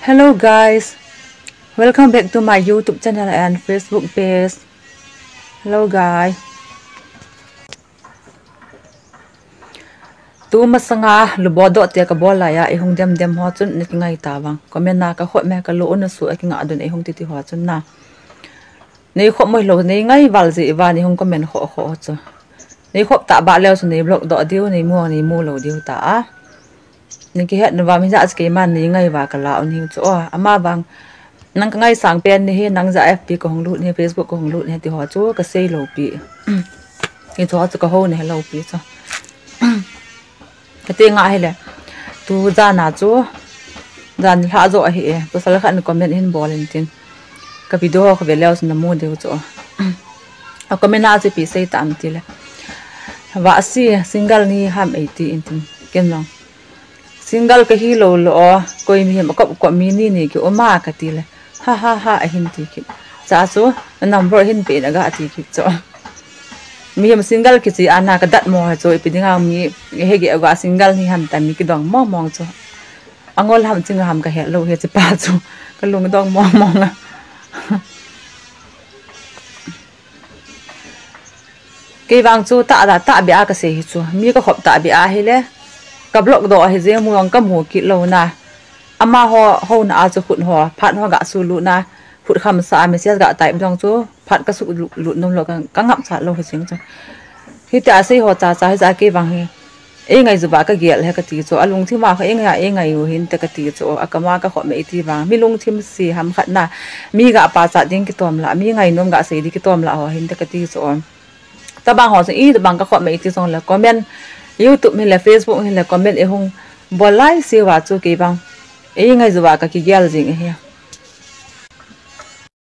Hello guys, welcome back to my YouTube channel and Facebook page. Hello guys. Tu masanga lubodo te ka bola ya ihung dem ho chun ni ngai tawang comment na ka khot me ka lo na su ki nga adun ihung ti ho chun na nei khot moi lo nei ngai wal ji wa ni hung comment ho chu nei khot ta ba leo su nei blog do diu nei mu lo diu ta a ni ki het wa mi ja ske man ni ngai wa ka la ni chu ama bang nang ngai sang pen ni he nang za fb ko hong lu ni Facebook ko hong lu ni ti ho chu ka sei lo pi ki chu chu ka ho ni lo pi chu cái tiếng ngại là tu ra nà chú ra hạ rồi thì tôi sẽ khăn comment hình bò lên trên cái video của video sẽ nằm mua đều chỗ comment nào thì bị xây tạm thì là và single ni ham ấy thì in cái nào single cái hi lo lo coi mi mà có mini này kiểu mà cái thì là ha hình thì kiểu giá số number hình bị là gạ thì kiểu chỗ mi hem single ki chi ana ka dat mo cho ipidinga mi hege aga single ni ham tam mi ki dong mong cho angol ham chinga ham ka he lo he chi pa chu ka lung dong mong ke wang chu ta bia ka se hi chu mi ka khop ta bia hi le ka blok do hi je mu ang ka mu ki lo na ama ho na a chu khut ho phat ho ga su lu na phut kham sa message ga type dong chu phat ka su lu nom lo ka ngam sa lo hising chu hi ta sei ho cha za ke wang he e ngai zu ba ka gel he ka ti chu alung thi ma kha e ngai u hin ta ka ti chu akama ka kho me ti wang mi lung thim si ham khat na mi ga pa cha ding ki tom la mi ngai nom ga sei di ki tom la ho hin ta ka ti chu ta bang ho se i ta bang ka kho me ti song la comment YouTube hay là Facebook hay là comment e hung bo like si wa chu ke bang e ngai zu ba ka ki gel jing he